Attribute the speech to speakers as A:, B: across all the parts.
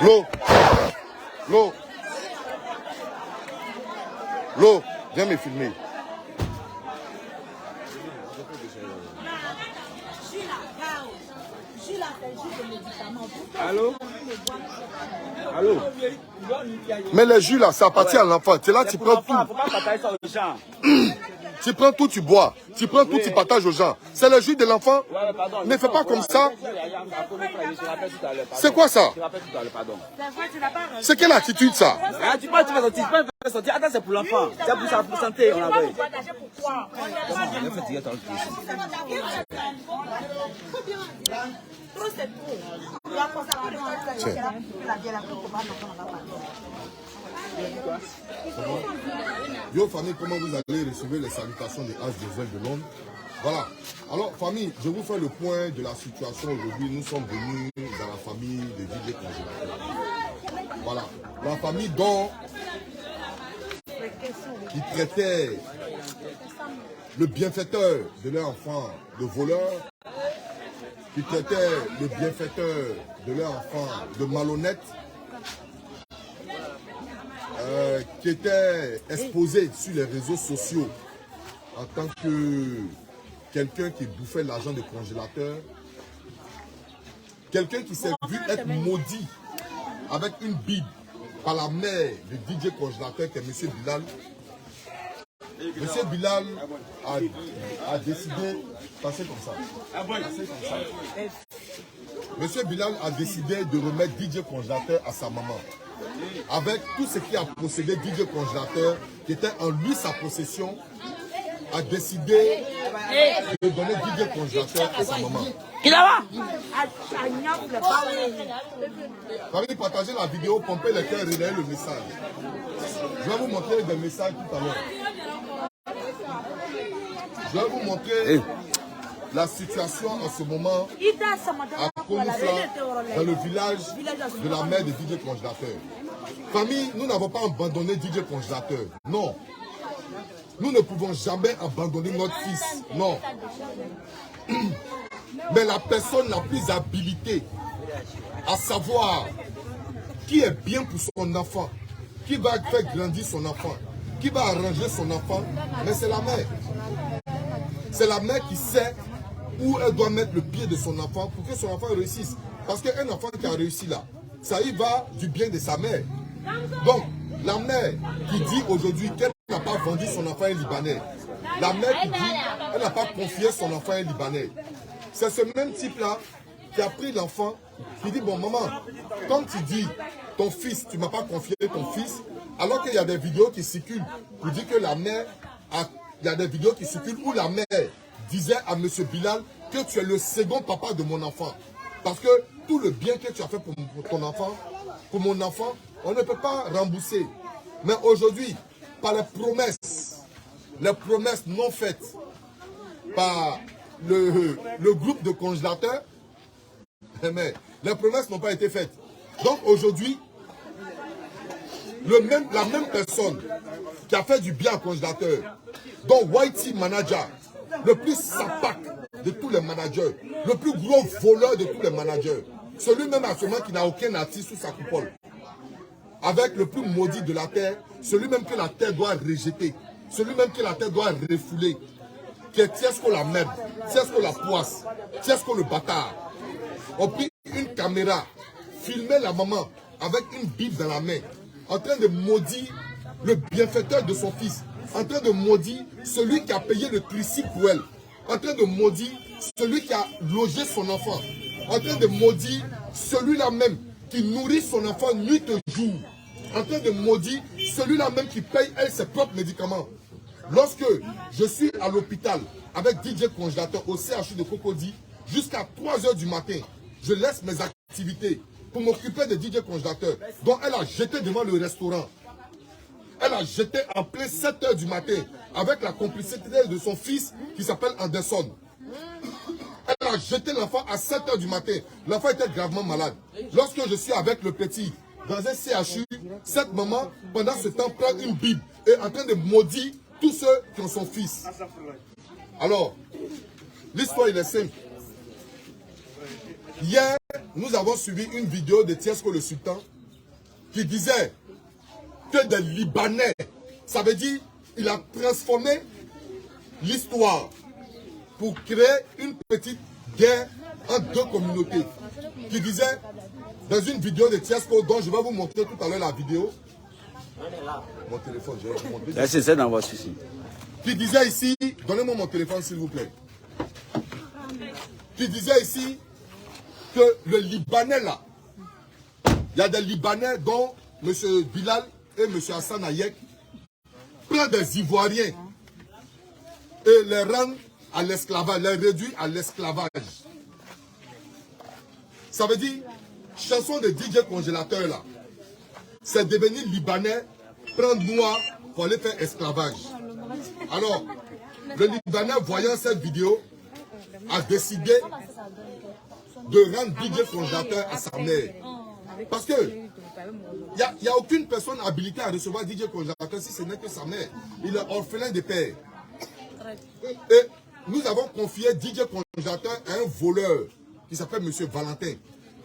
A: L'eau. L'eau. L'eau. Viens me filmer.
B: Allô? Allô?
A: Mais les jus là, ça appartient à l'enfant. C'est là, tu prends tout.
B: Faut pas partager ça aux gens.
A: Tu prends tout, tu bois. Tu prends tout, tu partages aux gens. C'est le jus de l'enfant. Ne fais pas comme ça. C'est quoi ça? C'est quelle attitude ça?
B: Ah, tu vas sortir. Attends, c'est pour l'enfant. C'est pour sa santé. On a vu.
A: Yo famille, comment vous allez recevoir les salutations de As Diesel de Londres? Voilà. Alors famille, je vous fais le point de la situation aujourd'hui. Nous sommes venus dans la famille de DJ Congélateur. Voilà. La famille dont ils traitaient le bienfaiteur de leur enfant de voleur, qui traitaient le bienfaiteur de leur enfant de malhonnête, qui était exposé sur les réseaux sociaux en tant que quelqu'un qui bouffait l'argent des congélateurs, quelqu'un qui s'est vu être maudit avec une Bible par la mère de DJ Congélateur qui est M. Bilal. M. Bilal a décidé, passer comme ça. M. Bilal a décidé de remettre DJ Congélateur à sa maman. Avec tout ce qui a possédé DJ Congélateur, qui était en lui sa possession, a décidé de donner DJ Congélateur à sa maman. Parmi partager la vidéo, pomper les cœurs, relayer le message. Je vais vous montrer des messages tout à l'heure. Je vais vous montrer la situation en ce moment à Konoufa, dans le village de la mère de DJ Congélateur. Famille, nous n'avons pas abandonné DJ Congélateur. Non. Nous ne pouvons jamais abandonner notre fils. Non. Mais la personne la plus habilitée à savoir qui est bien pour son enfant, qui va faire grandir son enfant, qui va arranger son enfant, mais c'est la mère. C'est la mère qui sait où elle doit mettre le pied de son enfant pour que son enfant réussisse. Parce qu'un enfant qui a réussi là, ça y va du bien de sa mère. Donc, la mère qui dit aujourd'hui qu'elle n'a pas vendu son enfant à un Libanais, la mère qui dit qu'elle n'a pas confié son enfant à un Libanais, c'est ce même type-là qui a pris l'enfant, qui dit, bon maman, comme tu dis, ton fils, tu ne m'as pas confié ton fils, alors qu'il y a des vidéos qui circulent pour dire que la mère, il y a des vidéos qui circulent où la mère disait à M. Bilal que tu es le second papa de mon enfant. Parce que tout le bien que tu as fait pour ton enfant, pour mon enfant, on ne peut pas rembourser. Mais aujourd'hui, par les promesses non faites par le groupe de congélateurs, mais les promesses n'ont pas été faites. Donc aujourd'hui, la même personne qui a fait du bien au congélateur, dont YT Manager, le plus sapac de tous les managers, le plus gros voleur de tous les managers, celui-même à ce moment qui n'a aucun artiste sous sa coupole, avec le plus maudit de la terre, celui-même que la terre doit rejeter, celui-même que la terre doit refouler, qui est Tiesco la merde, Tiesco la poisse, Tiesco le bâtard, ont pris une caméra, filmé la maman avec une Bible dans la main, en train de maudire le bienfaiteur de son fils, en train de maudire celui qui a payé le tricicle pour elle, en train de maudire celui qui a logé son enfant, en train de maudire celui-là même qui nourrit son enfant nuit et jour, en train de maudire celui-là même qui paye elle ses propres médicaments. Lorsque je suis à l'hôpital avec DJ Congélateur au CHU de Cocody, jusqu'à 3 h du matin, je laisse mes activités pour m'occuper de DJ Congélateur, dont elle a jeté devant le restaurant. Elle a jeté en plein 7 h du matin avec la complicité de son fils qui s'appelle Anderson. Elle a jeté l'enfant à 7 h du matin. L'enfant était gravement malade. Lorsque je suis avec le petit dans un CHU, cette maman, pendant ce temps, prend une Bible et est en train de maudire tous ceux qui ont son fils. Alors, l'histoire il est simple. Hier, nous avons suivi une vidéo de Tiesko le Sultan qui disait que des Libanais, ça veut dire il a transformé l'histoire pour créer une petite guerre entre deux communautés. Qui disait dans une vidéo de Tiesko dont je vais vous montrer tout à l'heure la vidéo. Mon téléphone, je vais vous montrer.
B: C'est dans votre souci.
A: Qui disait ici, donnez-moi mon téléphone s'il vous plaît. Qui disait ici que le Libanais là, il y a des Libanais dont M. Bilal et M. Hassan Hayek prennent des Ivoiriens et les rendent à l'esclavage, les réduisent à l'esclavage. Ça veut dire, chanson de DJ congélateur là, c'est devenir Libanais, prendre noir pour aller faire esclavage. Alors, le Libanais, voyant cette vidéo, a décidé de rendre DJ congélateur à sa mère. Parce que il n'y a aucune personne habilitée à recevoir DJ congélateur si ce n'est que sa mère. Il est orphelin de père. Et nous avons confié DJ congélateur à un voleur qui s'appelle M. Valentin.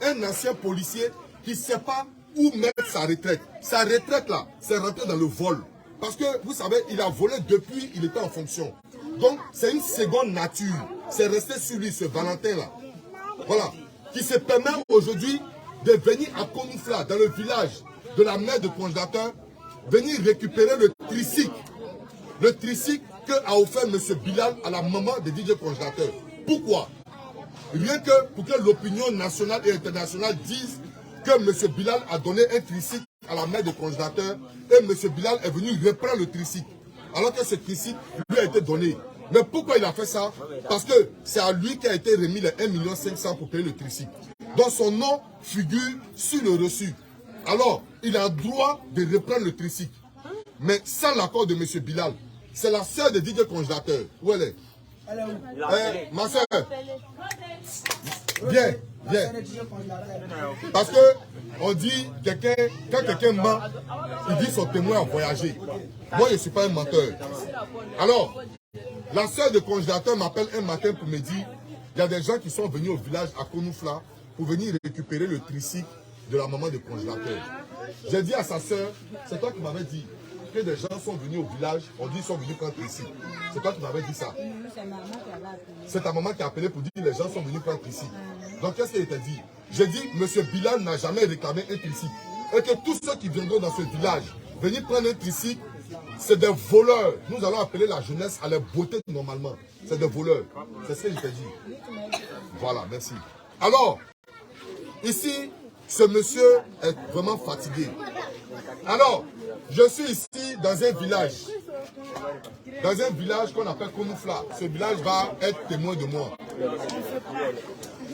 A: Un ancien policier qui ne sait pas où mettre sa retraite. Sa retraite là, c'est rentré dans le vol. Parce que vous savez, il a volé depuis qu'il était en fonction. Donc c'est une seconde nature. C'est resté sur lui, ce Valentin là. Voilà. Qui se permet aujourd'hui de venir à Konufla, dans le village de la mère de congélateur, venir récupérer le tricycle. Le tricycle qu'a offert M. Bilal à la maman de DJ congélateur. Pourquoi? Rien que pour que l'opinion nationale et internationale dise que M. Bilal a donné un tricycle à la mère de congélateur et M. Bilal est venu reprendre le tricycle. Alors que ce tricycle lui a été donné. Mais pourquoi il a fait ça? Parce que c'est à lui qu'a été remis les 1,5 million pour payer le tricycle. Donc son nom figure sur le reçu. Alors, il a droit de reprendre le tricycle. Mais sans l'accord de M. Bilal. C'est la sœur de DJ congélateur. Où elle est? Ma soeur, viens, viens. Parce que on dit, quand quelqu'un ment, il dit son témoin a voyagé. Moi, je ne suis pas un menteur. Alors, la sœur de congélateur m'appelle un matin pour me dire, il y a des gens qui sont venus au village à Konufla pour venir récupérer le tricycle de la maman de congélateur. J'ai dit à sa sœur, c'est toi qui m'avais dit que des gens sont venus au village, on dit qu'ils sont venus prendre tricycle. C'est toi qui m'avais dit ça. C'est ta maman qui a appelé pour dire que les gens sont venus prendre tricycle. Donc qu'est-ce qu'elle t'a dit? J'ai dit, M. Bilal n'a jamais réclamé un tricycle. Et que tous ceux qui viendront dans ce village, venir prendre un tricycle, c'est des voleurs. Nous allons appeler la jeunesse à les botter normalement. C'est des voleurs. C'est ce que je t'ai dit. Voilà, merci. Alors, ici, ce monsieur est vraiment fatigué. Alors, je suis ici dans un village. Dans un village qu'on appelle Konufla. Ce village va être témoin de moi.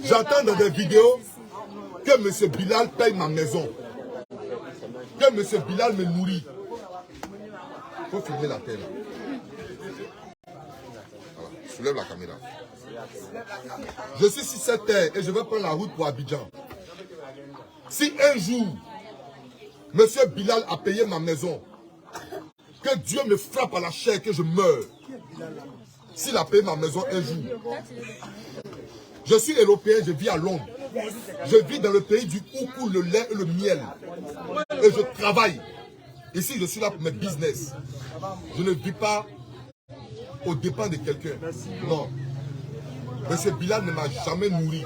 A: J'entends dans des vidéos que M. Bilal paye ma maison. Que M. Bilal me nourrit. Il faut filmer la terre. Voilà. Soulève la caméra. Je suis sur cette terre et je vais prendre la route pour Abidjan. Si un jour, M. Bilal a payé ma maison, que Dieu me frappe à la chair, que je meure. S'il a payé ma maison un jour. Je suis européen, je vis à Londres. Je vis dans le pays du coucou, le lait et le miel. Et je travaille. Ici, je suis là pour mes business. Je ne vis pas aux dépens de quelqu'un. Non. M. Bilal ne m'a jamais nourri.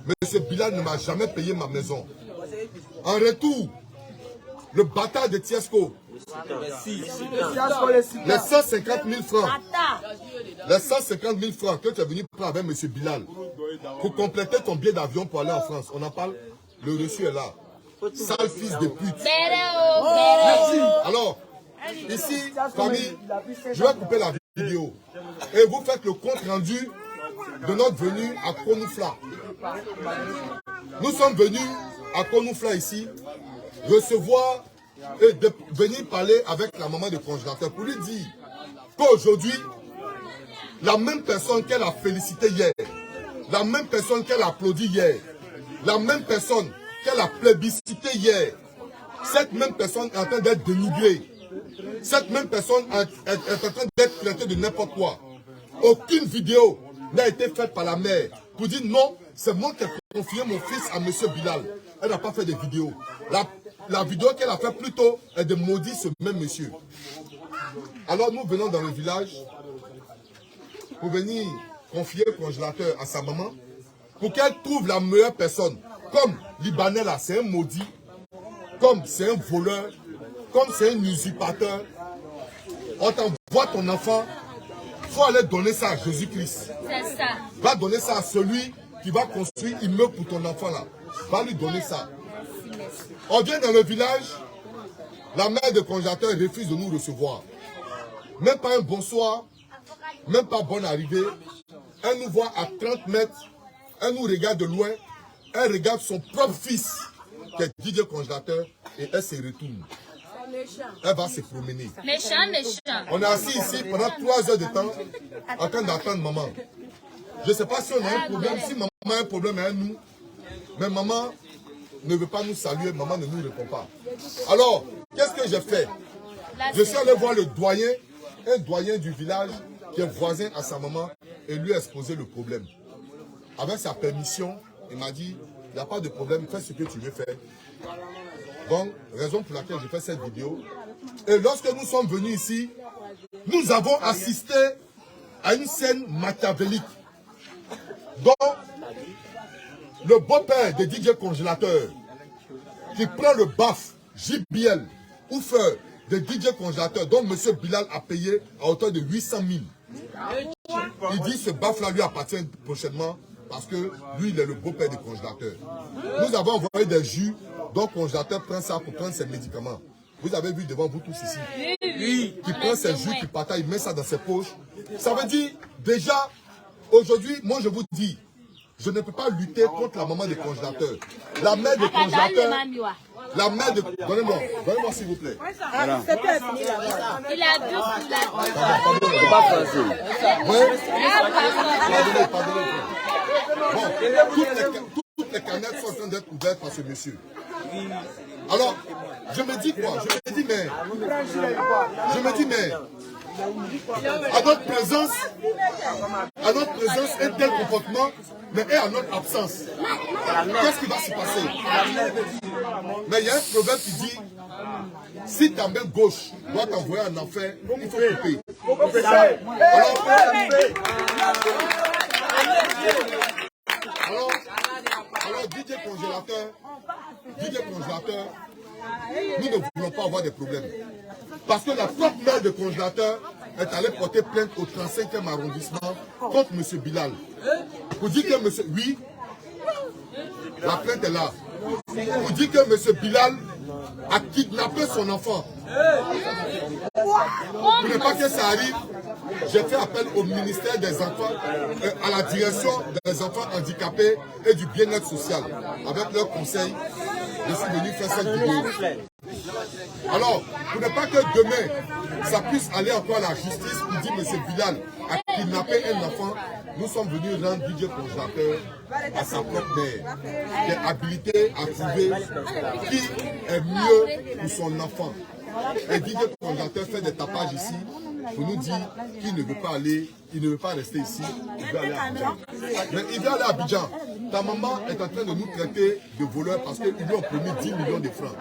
A: M. Bilal ne m'a jamais payé ma maison. En retour, le bâtard de Tiesko, les 150 000 francs, les 150 000 francs que tu es venu prendre avec M. Bilal pour compléter ton billet d'avion pour aller en France, on en parle, le reçu est là. Sale fils de pute. Merci. Alors, ici, famille, je vais couper la vidéo et vous faites le compte rendu de notre venue à Konufla. Nous sommes venus à Konufla ici, recevoir et de venir parler avec la maman de congélateur pour lui dire qu'aujourd'hui, la même personne qu'elle a félicité hier, la même personne qu'elle a applaudi hier, la même personne qu'elle a plébiscité hier, cette même personne est en train d'être dénigrée. Cette même personne est en train d'être traitée de n'importe quoi. Aucune vidéo n'a été faite par la mère pour dire non, c'est moi qui ai confié mon fils à M. Bilal. Elle n'a pas fait de vidéo. La vidéo qu'elle a fait plutôt est de maudire ce même monsieur. Alors nous venons dans le village pour venir confier le congélateur à sa maman pour qu'elle trouve la meilleure personne. Comme Libanais là, c'est un maudit, comme c'est un voleur, comme c'est un usurpateur. On t'envoie ton enfant, il faut aller donner ça à Jésus-Christ.
C: C'est ça.
A: Va donner ça à celui qui va construire immeuble pour ton enfant là. Va lui donner ça. On vient dans le village, la mère de congélateur refuse de nous recevoir. Même pas un bonsoir, même pas bonne arrivée. Elle nous voit à 30 mètres, elle nous regarde de loin, elle regarde son propre fils, qui est DJ congélateur, et elle se retourne. Elle va se promener.
C: Méchant, méchant.
A: On est assis ici pendant 3 heures de temps, en train d'attendre maman. Je ne sais pas si on a un problème, si maman a un problème avec nous, mais maman ne veut pas nous saluer, maman ne nous répond pas. Alors, qu'est-ce que j'ai fait? Je suis allé voir le doyen, un doyen du village qui est voisin à sa maman, et lui a exposé le problème. Avec sa permission, il m'a dit, il n'y a pas de problème, fais ce que tu veux faire. Donc, raison pour laquelle je fais cette vidéo. Et lorsque nous sommes venus ici, nous avons assisté à une scène machiavélique. Donc, le beau-père de DJ Congélateur, qui prend le baf JBL ou feu de DJ Congélateur, dont M. Bilal a payé à hauteur de 800 000. Il dit ce baf-là lui appartient prochainement parce que lui, il est le beau-père du congélateur. Nous avons envoyé des jus, donc le congélateur prend ça pour prendre ses médicaments. Vous avez vu devant vous tous ici. Oui. Qui prend ses jus, qui partage, il met ça dans ses poches. Ça veut dire, déjà, aujourd'hui, moi je vous dis, je ne peux pas lutter contre la maman des congélateurs. La mère des congélateurs. La mère de... Donnez-moi s'il vous plaît. Voilà.
C: Il a deux.
A: Bon, toutes les canettes sont en train d'être ouvertes par ce monsieur. Alors, je me dis quoi? Je me dis mais à notre présence, un tel comportement, mais et à notre absence, qu'est-ce qui va se passer? Mais il y a un proverbe qui dit, si ta main gauche doit t'envoyer en enfer, il faut couper. Alors, DJ congélateur, nous ne voulons pas avoir des problèmes. Parce que la propre mère de congélateur est allée porter plainte au 35e arrondissement contre M. Bilal. Pour dire que M. Oui, la plainte est là. Pour dire que M. Bilal a kidnappé son enfant. Pour ne pas que ça arrive, j'ai fait appel au ministère des Enfants, à la direction des enfants handicapés et du bien-être social. Avec leur conseil, je suis venu faire cette vidéo. Alors, pour ne pas que demain, ça puisse aller encore à la justice pour dire M. Bilal a kidnappé un enfant, nous sommes venus rendre DJ congélateur à sa propre mère, qui est habilité à trouver qui est mieux pour son enfant. Et DJ congélateur fait des tapages ici pour nous dire qu'il ne veut pas aller, il ne veut pas rester ici, il veut aller à Abidjan. Mais il veut aller à Abidjan. Ta maman est en train de nous traiter de voleurs parce qu'ils lui ont promis 10 millions de francs.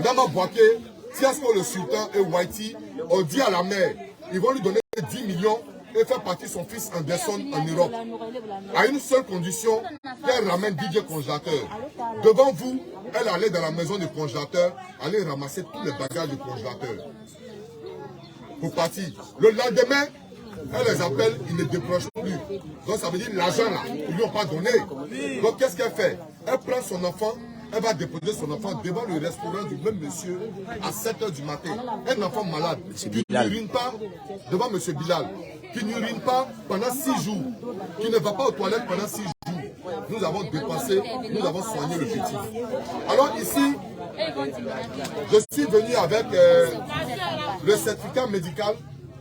A: Nama Bouaké, si est-ce que le sultan et Whitey ont dit à la mère, ils vont lui donner 10 millions et faire partir son fils Anderson en Europe. À une seule condition, qu'elle ramène DJ congélateur. Devant vous, elle allait dans la maison du congélateur, aller ramasser tous les bagages du congélateur. Pour partir. Le lendemain, elle les appelle, ils ne décrochent plus. Donc ça veut dire l'argent là, ils ne lui ont pas donné. Donc qu'est-ce qu'elle fait? Elle prend son enfant, elle va déposer son enfant devant le restaurant du même monsieur à 7 h du matin. Un enfant malade qui n'urine pas devant M. Bilal, qui n'urine pas pendant 6 jours, qui ne va pas aux toilettes pendant 6 jours. Nous avons dépensé, nous avons soigné le petit. Alors ici, je suis venu avec le certificat médical,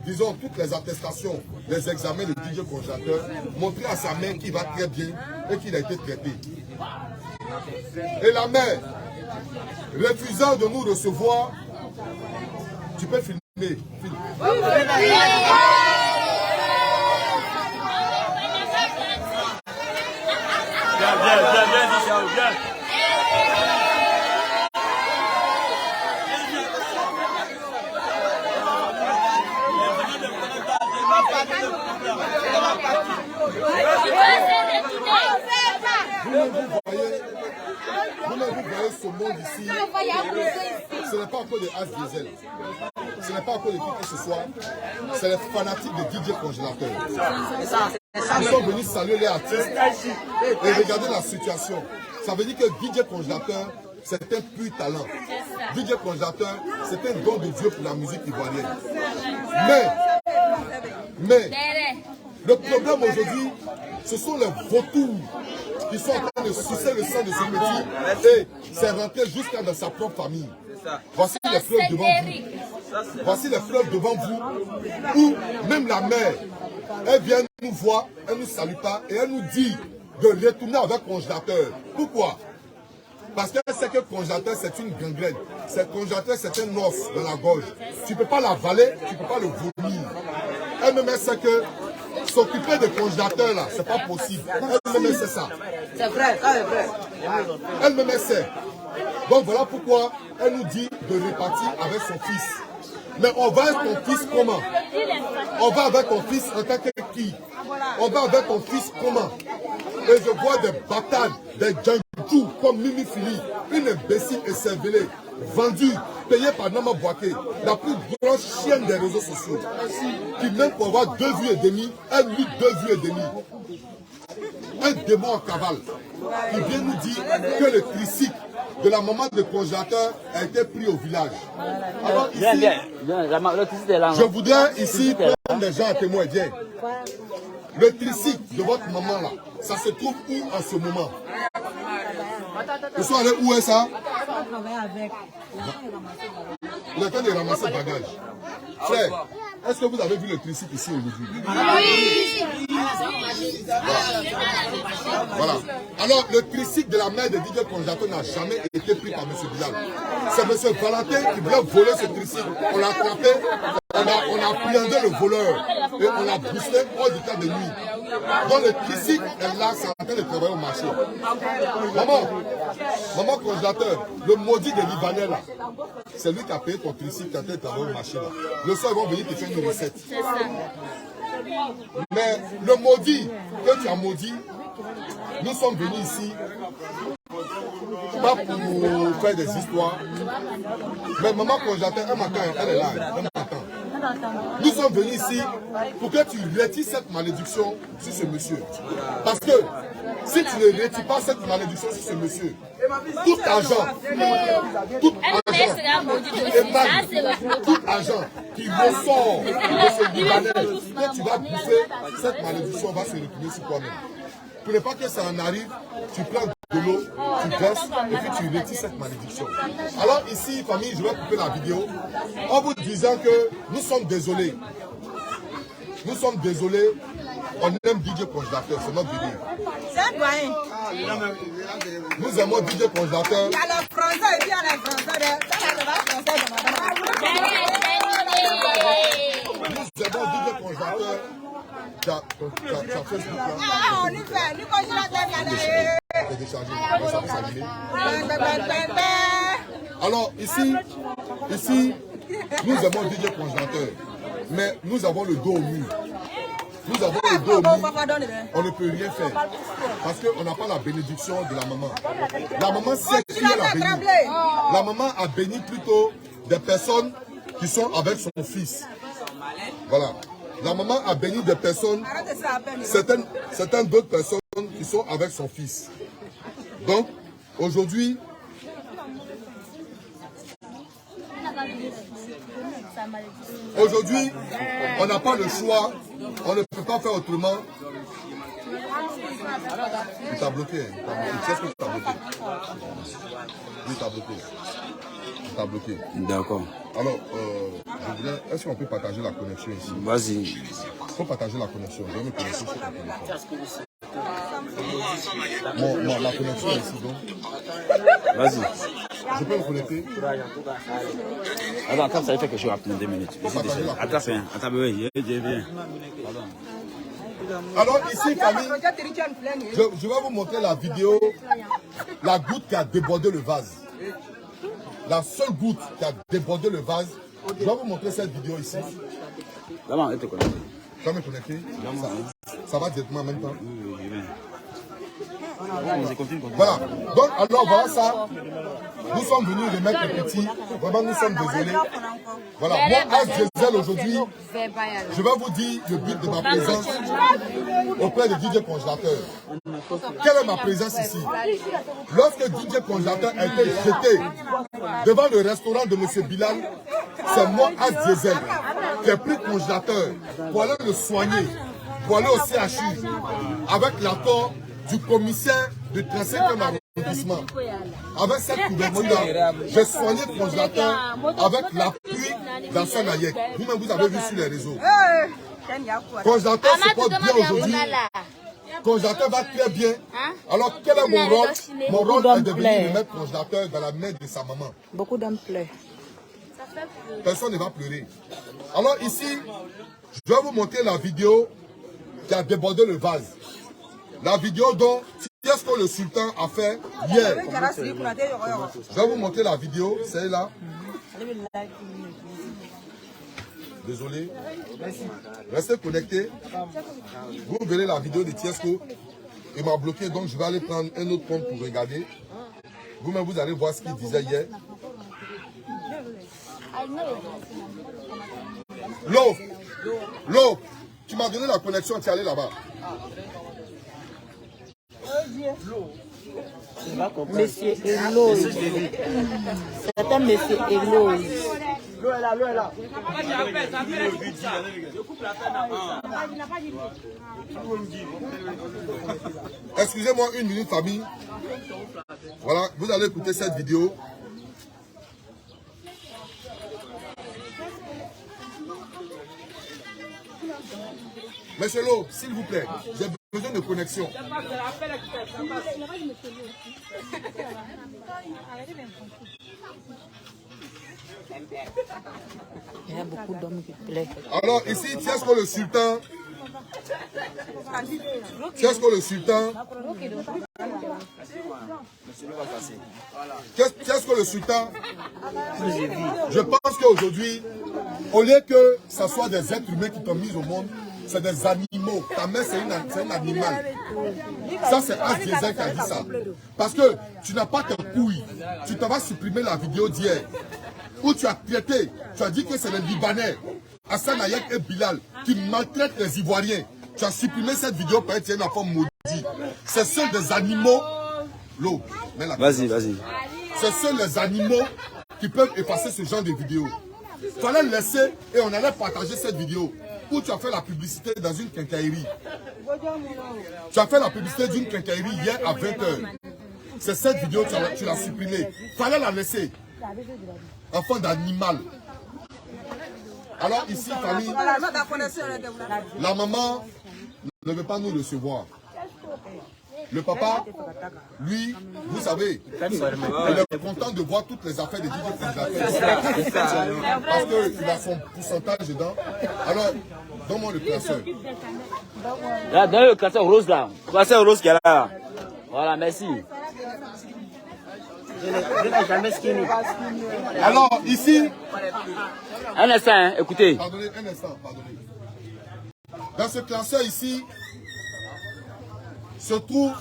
A: disons toutes les attestations, les examens de DJ congélateur, montrer à sa mère qu'il va très bien et qu'il a été traité. Et la mère, refusant de nous recevoir, tu peux filmer. Vous voyez ce monde ici, ce n'est pas encore des as diesel, ce n'est pas encore des qui que ce soit, c'est les fanatiques de DJ Congélateur. Ils sont venus saluer les artistes et regarder la situation. Ça veut dire que DJ Congélateur, c'est un pur talent. DJ Congélateur, c'est un don de Dieu pour la musique ivoirienne. Mais le problème aujourd'hui, ce sont les vautours qui sont en train de sucer le sang de ce petit et c'est rentré jusqu'à dans sa propre famille. Voici les fleuves devant vous. Voici les fleuves devant vous où même la mère, elle vient nous voir, elle ne nous salue pas et elle nous dit de retourner avec Congélateur. Pourquoi? Parce qu'elle sait que Congélateur c'est une gangrène. Congélateur c'est un os dans la gorge. Tu ne peux pas l'avaler, tu ne peux pas le vomir. Elle-même sait que s'occuper de Congélateur là, c'est pas possible. Elle-même sait ça.
D: C'est vrai, ça c'est vrai.
A: Elle-même sait. Donc voilà pourquoi elle nous dit de repartir avec son fils. Mais on va avec ton fils comment? On va avec ton fils en tant que qui? On va avec ton fils comment? Et je vois des batailles, des djangdjou comme Mimi Fili, une imbécile et cervelée, vendue, payée par Nama Bouaké, la plus grande chienne des réseaux sociaux, qui même pour avoir 2 vues et demie, elle lutte 2 vues et demie. Un démon en cavale, qui vient nous dire que le tricycle de la maman de Congélateur a été pris au village. Alors ici, je voudrais ici prendre des gens à témoin. Viens. Le tricycle de votre maman là, ça se trouve où en ce moment? Vous sont allés où est ça? On est en train de ramasser le bagage. Frère, est-ce que vous avez vu le tricycle ici aujourd'hui? Voilà. Alors, le tricycle de la mère de DJ Congélateur n'a jamais été pris par M. Bilal. C'est M. Valentin qui voulait voler ce tricycle. On l'a attrapé, on a appréhendé le voleur et on l'a boosté hors du temps de nuit. Donc le tricycle est là, c'est en train de travailler au marché. Maman Congélateur, le maudit de Libanais là, c'est lui qui a payé ton tricycle qui est en train de travailler au marché là. Le soir, ils vont venir te faire une recette. Mais le maudit que tu as maudit, nous sommes venus ici, pas pour faire des histoires, mais maman Congélateur, elle m'attend, elle est là, elle m'attend. Nous sommes venus ici pour que tu retires cette malédiction sur ce monsieur. Parce que si tu ne retires pas cette malédiction sur ce monsieur, tout argent qui ressort de ce Libanais, que tu vas bouffer, cette malédiction va se retourner sur toi-même. Pour ne pas que ça en arrive, tu prends de l'eau, tu verses et puis tu retires cette malédiction. Alors ici, famille, je vais couper la vidéo en vous disant que nous sommes désolés. Nous sommes désolés. On aime DJ Congélateur, c'est notre vidéo.
D: C'est un doyen.
A: Nous aimons DJ Congélateur.
D: Il y a le français et puis il y a le français.
A: Nous aimons DJ Congélateur. Tu as Facebook là.
D: Ah, on y fait. Nous Congélateur.
A: Alors ici, nous avons DJ Congélateur, mais nous avons le dos au mur. Nous avons le dos au mur, on ne peut rien faire, parce qu'on n'a pas la bénédiction de la maman. La maman sait qui elle a béni. La maman a béni plutôt des personnes qui sont avec son fils. Voilà. La maman a béni des personnes, certaines d'autres personnes qui sont avec son fils. Donc, aujourd'hui, on n'a pas le choix, on ne peut pas faire autrement. Il t'a bloqué, qu'est-ce que tu t'as bloqué? Oui, t'as bloqué. T'as bloqué. D'accord. Alors, je voudrais, est-ce qu'on peut partager la connexion ici? Vas-y. Il faut partager la connexion. Je vais me connecter sur ta connexion. La connexion est ici, donc. Vas-y. Je peux me connecter?
B: Attends, ça fait quelque chose à 2 minutes. Attends, oui, je viens.
A: Alors ici, famille, je vais vous montrer la vidéo, la goutte qui a débordé le vase. La seule goutte qui a débordé le vase. Je vais vous montrer cette vidéo ici.
B: Maman, elle te connaît.
A: Tu vas me connecter? Ça va directement en même temps. Voilà. Donc, alors, voilà ça. Nous sommes venus remettre le petit. Vraiment, nous sommes désolés. Voilà. Moi, As Diesel, aujourd'hui, je vais vous dire le but de ma présence auprès de DJ Congélateur. Quelle est ma présence ici? Lorsque DJ Congélateur a été jeté devant le restaurant de M. Bilal, c'est moi, As Diesel, qui ai pris Congélateur pour aller le soigner, pour aller au CHU, avec l'accord du commissaire de 35e arrondissement. Avec cette couverture-là, j'ai soigné le Congélateur avec l'appui d'Assane Ayek. Vous-même, vous avez vu sur les réseaux. Congélateur se porte bien aujourd'hui. Congélateur va très bien. Alors, quel est mon rôle? Mon rôle est de venir remettre Congélateur dans la main de sa maman.
D: Beaucoup d'hommes pleurent.
A: Personne ne va pleurer. Alors ici, je vais vous montrer la vidéo qui a débordé le vase. La vidéo dont Tiesco le sultan a fait hier. Je vais vous montrer la vidéo, c'est là. Désolé. Restez connectés. Vous verrez la vidéo de Tiesco. Il m'a bloqué, donc je vais aller prendre un autre compte pour regarder. Vous-même, vous allez voir ce qu'il disait hier. L'eau, tu m'as donné la connexion, tu es allé là-bas.
D: Monsieur Elo. C'est un monsieur Elo.
E: L'eau est là, l'eau est là.
A: Excusez-moi une minute, famille. Voilà, vous allez écouter cette vidéo. Monsieur Lo, s'il vous plaît, j'ai besoin de connexion.
D: Il y a beaucoup d'hommes qui pleurent.
A: Alors ici, Tiesco le sultan. Tiesco le sultan. Tiesco le sultan. Je pense qu'aujourd'hui, au lieu que ce soit des êtres humains qui t'ont mis au monde, c'est des animaux. Ta mère, c'est un animal. Ça, c'est As Diesel qui a dit ça. Parce que tu n'as pas tes couilles. Tu t'en vas supprimer la vidéo d'hier. Où tu as traité, tu as dit que c'est les Libanais, Assane Ayek et Bilal, qui maltraitent les Ivoiriens. Tu as supprimé cette vidéo pour être une affaire maudite. Ce sont des animaux. L'eau.
B: Vas-y, vas-y.
A: Ce sont les animaux qui peuvent effacer ce genre de vidéos. Tu allais laisser et on allait partager cette vidéo. Où tu as fait la publicité dans une quincaillerie. Tu as fait la publicité d'une quincaillerie hier à 20h. C'est cette vidéo, tu l'as supprimée. Il fallait la laisser. Enfant d'animal. Alors ici, famille, la maman ne veut pas nous recevoir. Le papa, lui, vous savez, il est content de voir toutes les affaires de DJ Congélateur. Parce qu'il a son pourcentage dedans. Alors, donne-moi le classeur.
B: Là, donne le classeur rose là. Le classeur rose qui est là. Voilà, merci. Je n'ai jamais skinny.
A: Alors, ici...
B: Un instant, hein, écoutez.
A: Pardonnez, un instant, pardonnez. Dans ce classeur ici, se trouve...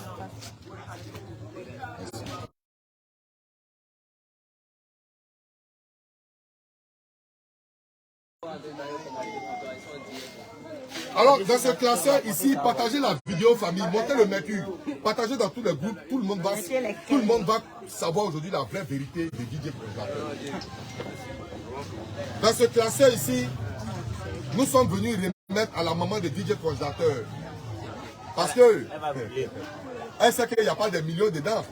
A: Alors, dans ce classeur ici, partagez la vidéo famille, montez le mercure, partagez dans tous les groupes, tout le monde va savoir aujourd'hui la vraie vérité de DJ Congélateur. Dans ce classeur ici, nous sommes venus remettre à la maman de DJ Congélateur. Parce que elle sait qu'il n'y a pas de millions dedans.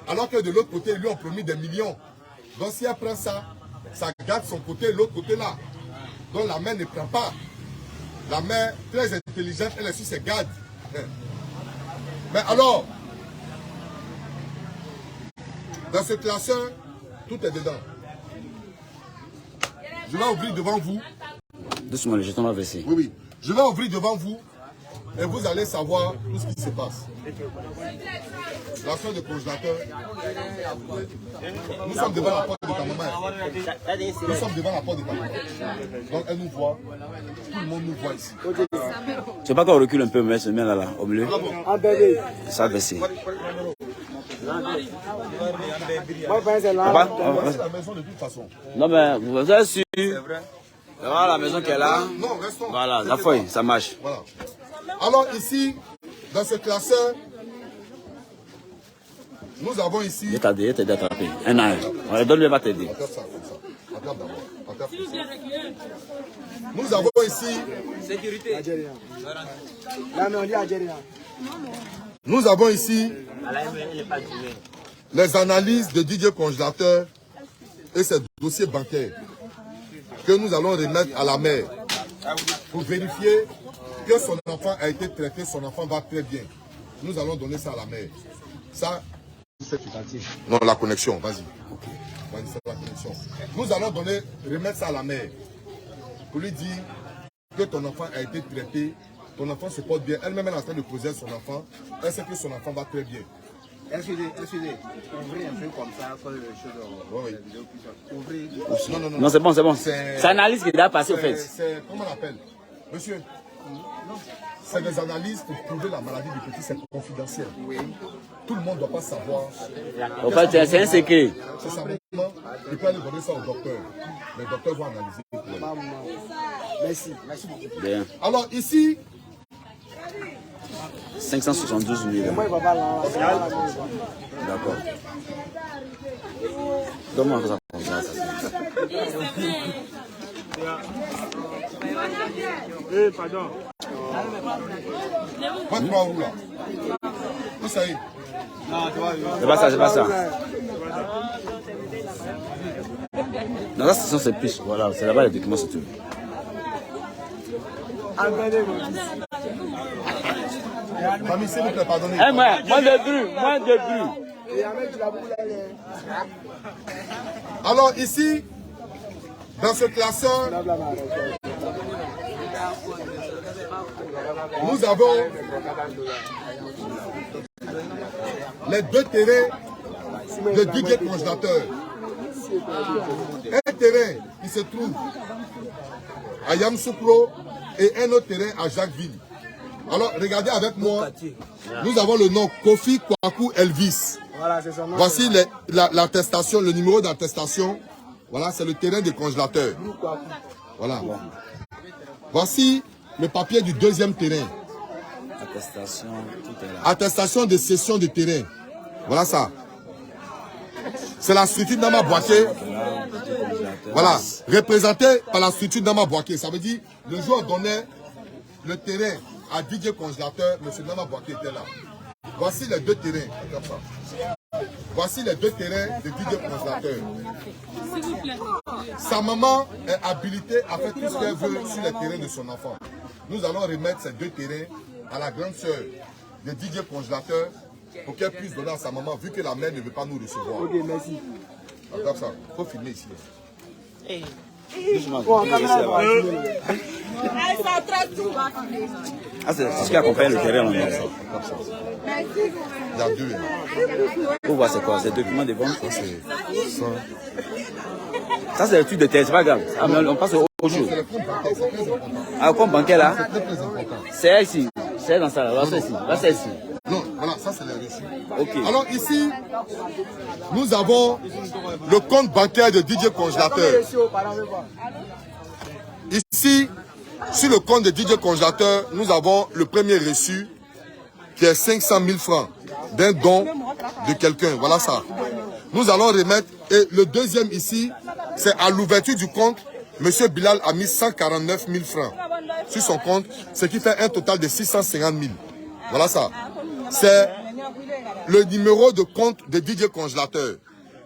A: Alors que de l'autre côté, ils lui ont promis des millions. Donc si elle prend ça, ça garde son côté, l'autre côté là. Donc la mère ne prend pas. La mère, très intelligente, elle est sur ses gardes. Mais alors, dans ce classeur, tout est dedans. Je vais ouvrir devant vous.
B: Doucement, le jeton va verser.
A: Oui, oui. Je vais ouvrir devant vous et vous allez savoir tout ce qui se passe. La soeur de congélateur, nous sommes devant la porte de ta maman. Nous sommes devant la porte de ta maman. Donc elle nous voit, tout le monde nous voit ici.
B: Tu veux pas qu'on recule un peu, mais ce mien là, au milieu? Ça va essayer.
A: C'est la maison de toute façon.
B: Non mais vous avez su. Voilà la maison qui est là.
A: Non, restons.
B: Voilà, la feuille, ça marche.
A: Voilà. Alors ici, dans ce classeur, nous avons ici...
B: Il t'a aidé à attraper. Un an. On lui donne, il va t'aider.
A: Attrape ça, comme ça. Attrape d'abord. Attrape ça. Nous avons ici...
E: Sécurité. Là, mais on dit Algérien.
A: Nous avons ici les analyses de Didier Congélateur et ses dossiers bancaires que nous allons remettre à la mère pour vérifier que son enfant a été traité, son enfant va très bien. Nous allons donner ça à la mère. Ça, non, la connexion, vas-y. Vas-y, c'est la connexion. Nous allons remettre ça à la mère pour lui dire que ton enfant a été traité, ton enfant se porte bien. Elle-même, elle est en train de poser son enfant. Elle sait que son enfant va très bien.
E: Excusez, ouvrez un peu comme ça, quand le chose ouvrez.
B: Non, c'est bon, c'est bon. C'est l'analyse qui doit passer au fait.
A: Comment on appelle? Monsieur, c'est des analyses pour prouver la maladie du petit, c'est confidentiel. Oui. Tout le monde ne doit pas savoir.
B: En fait, c'est un secret.
A: C'est ça, maintenant, il peut aller donner ça au docteur. Le docteur va analyser.
E: Merci, merci beaucoup.
B: Bien.
A: Alors ici,
B: 572 000. D'accord. Donne-moi ça.
E: Pardon.
A: pas 3 roues là. Où ça y est?
B: C'est pas ça, c'est pas ça. Dans la station, c'est plus. Voilà, c'est là-bas les documents se trouvent.
A: Famille, s'il vous plaît, pardonnez.
B: Eh, moins de bruit, moins de bruit.
A: Alors ici, dans ce classeur, nous avons les 2 terrains de Didier Congélateur. Un terrain qui se trouve à Yamoussoukro et un autre terrain à Jacquesville. Alors, regardez avec moi, nous avons le nom Kofi Kwaku Elvis. Voici l'attestation, le numéro d'attestation. Voilà, c'est le terrain des congélateurs. Voilà. Voici le papier du 2e terrain.
B: Attestation, tout est là.
A: Attestation de cession de terrain. Voilà ça. C'est la structure Nama Boaké. Voilà. Représentée par la structure Nama Boaké. Ça veut dire, le jour où on donnait le terrain à Didier Congélateur, M. Nama Boaké était là. Voici les 2 terrains. Voici les 2 terrains de Didier Congélateur. Sa maman est habilitée à faire tout ce qu'elle veut sur les terrains de son enfant. Nous allons remettre ces 2 terrains à la grande sœur de Didier Congélateur pour qu'elle puisse donner à sa maman, vu que la mère ne veut pas nous recevoir.
E: Ok, merci.
A: Regarde ça, il faut filmer ici.
B: Ah, c'est ce qui accompagne le terrain.
A: Il y a 2.
B: Pour voir c'est quoi, c'est documents de vente. Ça c'est le truc de terre, c'est pas grave. Ah, mais on passe à autre chose.
A: C'est le compte bancaire, c'est très important.
B: Ah, le compte bancaire là,
A: C'est très important.
B: c'est ici. C'est dans ça là, là c'est ici. Là c'est ici.
A: Non, voilà, ça c'est les reçus.
B: Ok.
A: Alors ici, nous avons le compte bancaire de Didier Congélateur. Ici, sur le compte de Didier Congélateur, nous avons le premier reçu qui est 500 000 francs d'un don de quelqu'un. Voilà ça. Nous allons remettre, et le deuxième ici, c'est à l'ouverture du compte, M. Bilal a mis 149 000 francs sur son compte, ce qui fait un total de 650 000. Voilà ça. C'est le numéro de compte de Didier Congélateur.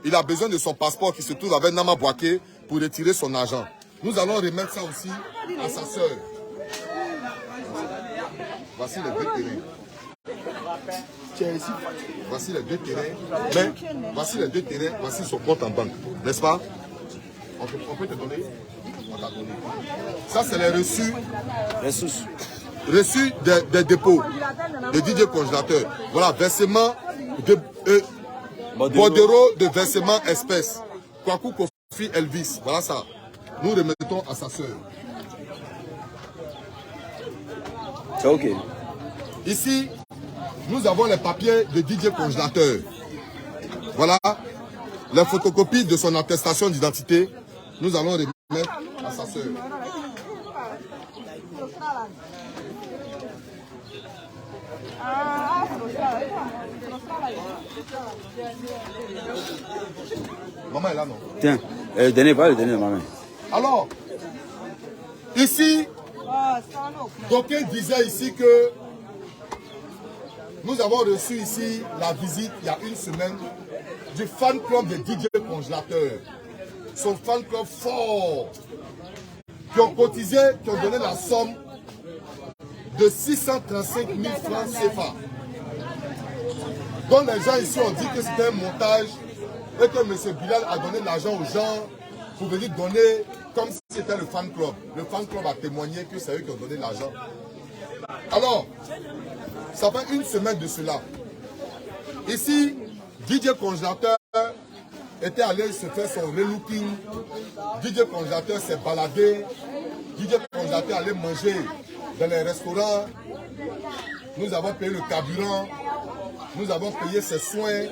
A: Il a besoin de son passeport qui se trouve avec Nama Boaké pour retirer son argent. Nous allons remettre ça aussi à sa sœur. Voici les 2 terrains. Voici les 2 terrains. Mais voici les 2 terrains, voici son compte en banque. N'est-ce pas? On peut te donner? On t'a donné. Ça, c'est les reçus.
B: Ressources.
A: reçu des dépôts de DJ Congélateur. Voilà, versement de bordereau de versement espèces. Kwaku Kofi Elvis. Voilà ça. Nous remettons à sa soeur.
B: C'est ok.
A: Ici, nous avons les papiers de DJ Congélateur. Voilà. Les photocopies de son attestation d'identité. Nous allons remettre à sa soeur. Maman est là, non?
B: Tiens, le dernier, pas le dernier, maman.
A: Alors, ici, d'aucuns disaient ici que nous avons reçu ici la visite il y a une semaine du fan club de DJ Congélateur. Son fan club fort, qui ont cotisé, qui ont donné la somme de 635 000 francs CFA. Donc les gens ici ont dit que c'était un montage et que M. Bilal a donné l'argent aux gens pour venir donner comme si c'était le fan club. Le fan club a témoigné que c'est eux qui ont donné l'argent. Alors, ça fait une semaine de cela. Ici, DJ Congélateur était allé se faire son relooking. DJ Congélateur s'est baladé. DJ Congélateur allait manger dans les restaurants. Nous avons payé le carburant. Nous avons payé ses soins.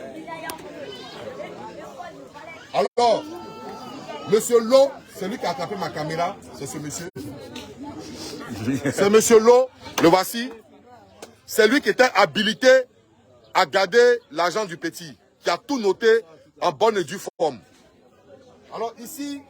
A: Alors, Monsieur Lo, celui qui a attrapé ma caméra, c'est ce monsieur. C'est Monsieur Lo, le voici. C'est lui qui était habilité à garder l'argent du petit, qui a tout noté en bonne et due forme. Alors ici,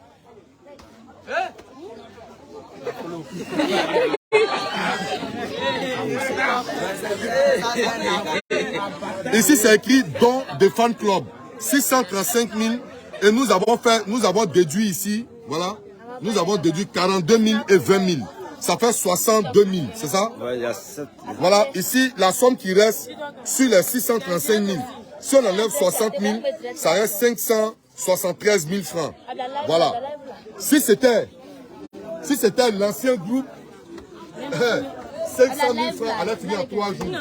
A: ici c'est écrit don de fan club 635 000 et nous avons déduit ici, voilà, nous avons déduit 42 000 et 20 000. Ça fait 62 000, c'est ça?
B: Ouais, il y a 7.
A: Voilà, ici, la somme qui reste sur les 635 000. Si on enlève 60 000, ça reste 573 000 francs. Voilà. Si c'était l'ancien groupe, 500 000 francs allait finir en 3 jours.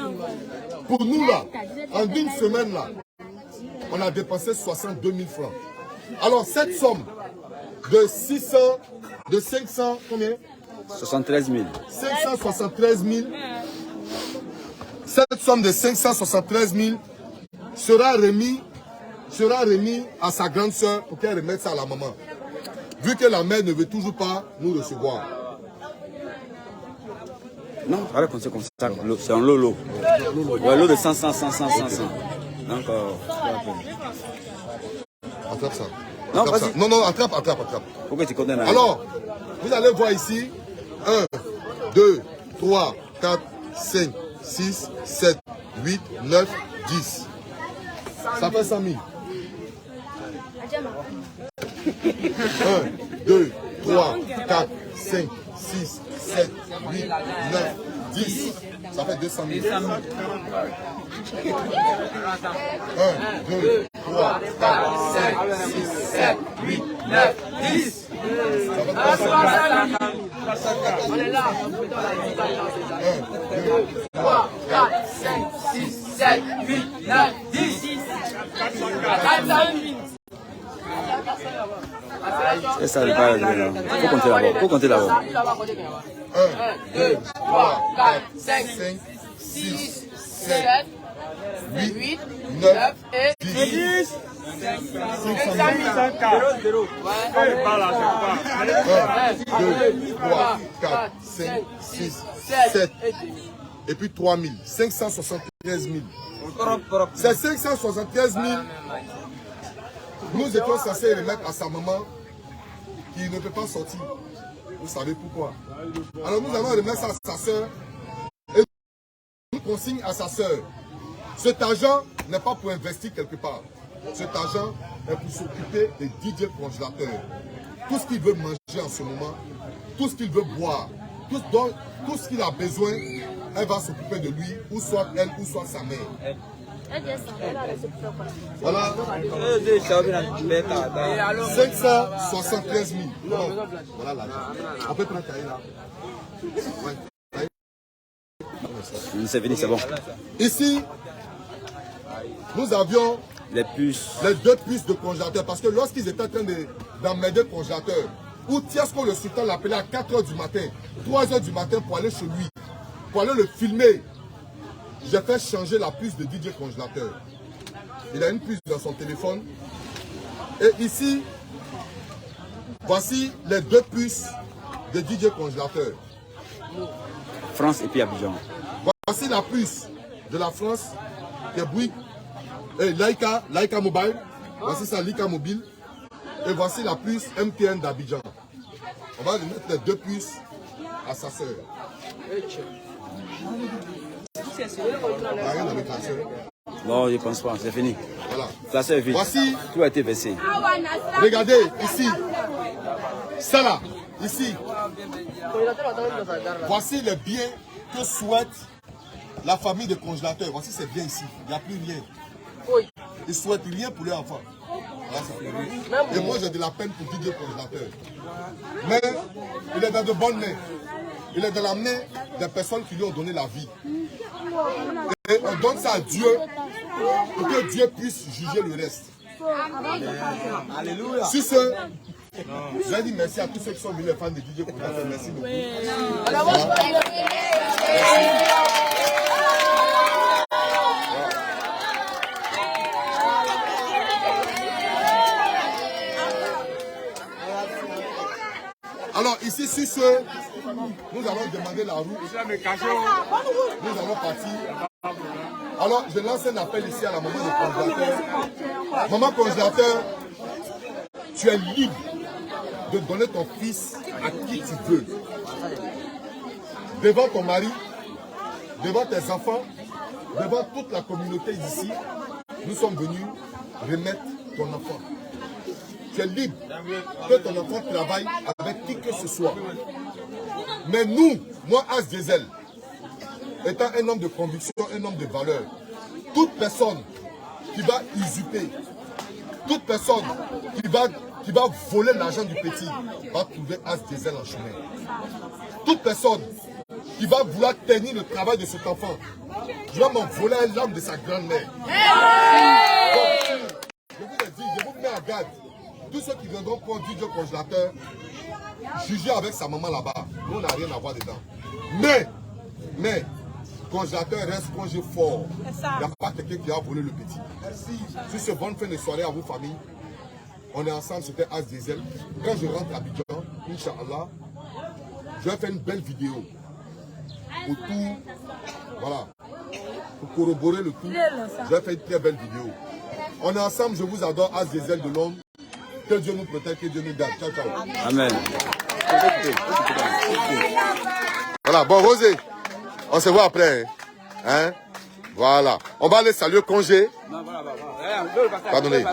A: Pour nous, là, en une semaine, là, on a dépensé 62 000 francs. Alors, cette somme de 500, combien?
B: 73 000.
A: 573 000. Cette somme de 573 000 sera remis à sa grande soeur pour qu'elle remette ça à la maman. Vu que la mère ne veut toujours pas nous recevoir.
B: Non, arrête comme ça. C'est un lot. Un lot de 100. Donc,
A: attrape ça.
B: Non,
A: Attrape ça.
B: vas-y.
A: Non, attrape.
B: Pourquoi tu connais?
A: Alors, vous allez voir ici. 1, 2, 3, 4, 5, 6, 7, 8, 9, 10. Ça fait 100 000. 1, 2, 3, 4, 5, 6, 7, 8, 9, 10. Ça fait 200 000. 1, 2, 3, 4, 5, 6, 7, 8, 9, 10. Ça fait 300 000. 1, 2, 3, 4, 5, 6, 7, 8, 9, 10.
B: Et ça, faut compter d'abord.
A: 1, 2, 3, 4, 5, 6, 7, 8, 9, 10. 500 000. 1, 2, 3, 4, 5, 6, 7. Et puis 3 000. 573 000. Ces 573 000, nous étions censés remettre à sa maman qui ne peut pas sortir. Vous savez pourquoi? Alors nous allons remettre ça à sa soeur et nous consigne à sa soeur. Cet argent n'est pas pour investir quelque part. Cet argent est pour s'occuper des DJ Congélateurs. Tout ce qu'il veut manger en ce moment, tout ce qu'il veut boire, tout ce qu'il a besoin, elle va s'occuper de lui, ou soit elle, ou soit sa mère. Voilà. 573 000. Voilà l'argent. On peut prendre là. Ouais.
B: C'est fini, c'est bon.
A: Ici, nous avions
B: les puces.
A: Les 2 puces de congélateur. Parce que lorsqu'ils étaient en train d'emmerder le congélateur, où Tiasco le sultan l'appelait à 4 h du matin, 3 h du matin pour aller chez lui, pour aller le filmer, j'ai fait changer la puce de DJ congélateur. Il a une puce dans son téléphone. Et ici, voici les 2 puces de DJ congélateur.
B: France et puis Abidjan.
A: Voici la puce de la France, qui est Bouygues, et Laika Mobile. Voici ça, Laika Mobile. Et voici la puce MTN d'Abidjan. On va lui mettre les 2 puces à sa soeur. Rien avec la soeur.
B: Non, je ne pense pas, c'est fini.
A: Voilà.
B: Ça c'est vite.
A: Voici.
B: Tout a été versé.
A: Regardez, ici. Ça là, ici. Voici les biens que souhaite la famille de congélateurs. Voici ces biens ici. Il n'y a plus rien. Ils ne souhaitent rien pour leurs enfants. Voilà, et moi j'ai de la peine pour DJ congélateur. Mais il est dans de bonnes mains. Il est dans la main des personnes qui lui ont donné la vie. Et on donne ça à Dieu pour que Dieu puisse juger le reste. Alléluia. Si ce, je vais dire merci à tous ceux qui sont venus, les fans de DJ congélateur. Merci beaucoup. Alors ici, sur ce, nous allons demander la route. Nous allons partir. Alors je lance un appel ici à la maman de congélateur. Maman congélateur, tu es libre de donner ton fils à qui tu veux. Devant ton mari, devant tes enfants, devant toute la communauté ici, nous sommes venus remettre ton enfant. Tu es libre que ton enfant travaille avec qui que ce soit. Mais nous, moi As Diesel, étant un homme de conviction, un homme de valeur, toute personne qui va usurper, toute personne qui va voler l'argent du petit, va trouver As Diesel en chemin. Toute personne qui va vouloir tenir le travail de cet enfant, je vais m'en voler l'âme de sa grand-mère. Je vous ai dit, je vous mets à garde. Tous ceux qui viendront prendre DJ congélateur, juger avec sa maman là-bas. Nous, on n'a rien à voir dedans. Mais, congélateur reste congé fort. Il n'y a pas quelqu'un qui a volé le petit. Sur ce bonne fin de soirée à vos familles, on est ensemble, c'était As Diesel. Quand je rentre à Abidjan, Inch'Allah, je vais faire une belle vidéo. Autour, voilà. Pour corroborer le tout, je vais faire une très belle vidéo. On est ensemble, je vous adore, As Diesel de l'homme. Que Dieu nous protège, que Dieu nous garde. Ciao, ciao.
B: Amen.
A: Voilà, bon, Rosé, on se voit après. Hein? Voilà. On va aller saluer congé. Pardonnez.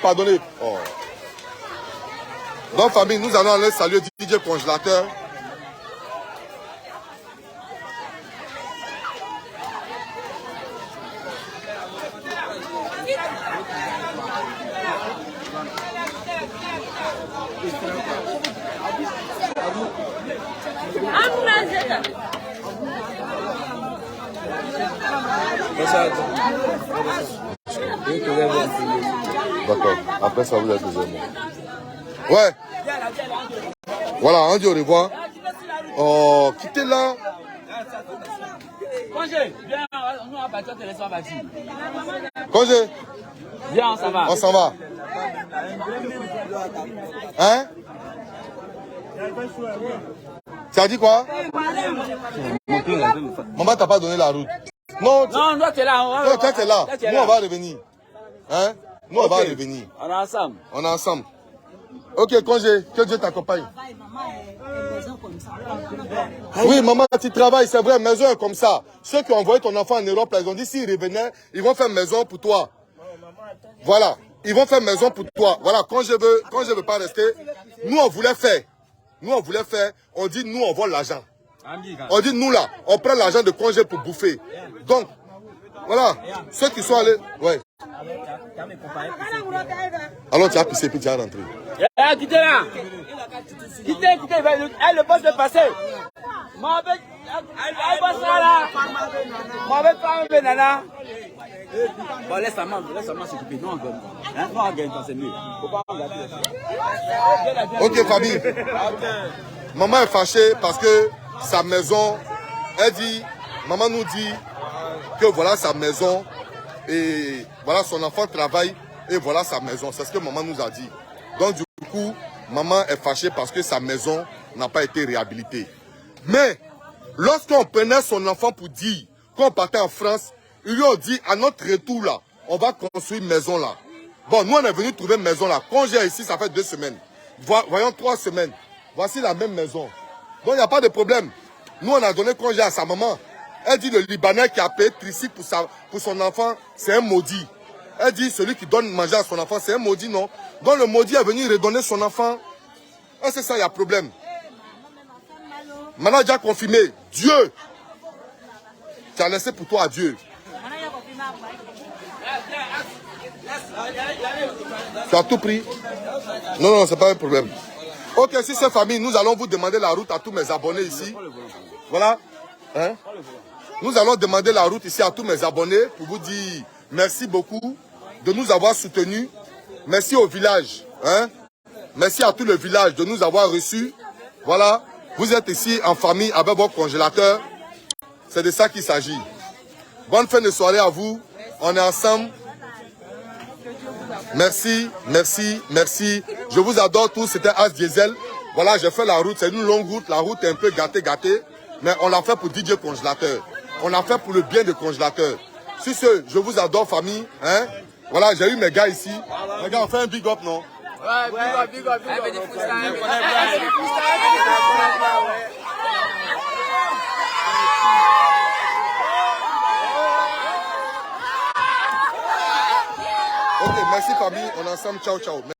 A: Pardonnez. Oh. Donc, famille, nous allons aller saluer DJ congélateur. D'accord, après ça vous êtes deuxième. Ouais. Voilà, on dit au revoir. Oh, quittez là.
B: Congé, viens, on va partir, te laisser partir.
A: Congé.
B: Viens, on s'en va.
A: On s'en va. Hein? Tu as dit quoi? Maman t'a pas donné la route. Non,
B: toi tu es là.
A: Non, toi tu es là. Nous on va revenir. Hein? Nous on va revenir.
B: On est ensemble.
A: On est ensemble. Ok, congé, que Dieu t'accompagne. Oui, maman, tu travailles, c'est vrai, maison est comme ça. Ceux qui ont envoyé ton enfant en Europe, ils ont dit s'ils revenaient, ils vont faire maison pour toi. Voilà, ils vont faire maison pour toi. Voilà, quand je veux pas rester, nous on voulait faire. On dit nous on vole l'argent. On dit nous là, on prend l'argent de congé pour bouffer. Donc, voilà, ceux qui sont allés, ouais. Alors tu as pissé puis tu as rentré.
B: Quittez là. Quittez, le poste est passé. Mohamed, Mohamed, Nana. Bon, laisse sa main s'occuper. Non, on gagne pas, c'est mieux. Faut pas regarder.
A: Ok, famille. Maman est fâchée parce que sa maison, elle dit, maman nous dit que voilà sa maison et voilà son enfant travaille et voilà sa maison. C'est ce que maman nous a dit. Donc du coup, maman est fâchée parce que sa maison n'a pas été réhabilitée. Mais lorsqu'on prenait son enfant pour dire qu'on partait en France, ils lui ont dit à notre retour là, on va construire une maison là. Bon, nous on est venu trouver une maison là. Congé ici, ça fait 2 semaines. Voyons 3 semaines. Voici la même maison. Donc il n'y a pas de problème. Nous on a donné congé à sa maman. Elle dit le Libanais qui a payé tricycle pour son enfant, c'est un maudit. Elle dit celui qui donne manger à son enfant, c'est un maudit, non. Donc le maudit est venu redonner son enfant. Et c'est ça, il y a problème. Maintenant, j'ai déjà confirmé. Dieu. Tu as laissé pour toi à Dieu. Tu as tout pris? Non, non, c'est pas un problème. Ok, si c'est famille, nous allons vous demander la route à tous mes abonnés ici. Voilà. Hein? Nous allons demander la route ici à tous mes abonnés pour vous dire merci beaucoup de nous avoir soutenus. Merci au village. Hein? Merci à tout le village de nous avoir reçus. Voilà. Vous êtes ici en famille avec vos congélateurs. C'est de ça qu'il s'agit. Bonne fin de soirée à vous. On est ensemble. Merci, merci, merci. Je vous adore tous. C'était As Diesel. Voilà, j'ai fait la route. C'est une longue route. La route est un peu gâtée. Mais on l'a fait pour DJ Congélateur. On l'a fait pour le bien des congélateurs. Sur ce, je vous adore, famille. Hein? Voilà, j'ai eu mes gars ici. Les gars, on fait un big up, non?
B: Ouais, big up.
A: Ok, merci famille. On est ensemble. Ciao, ciao.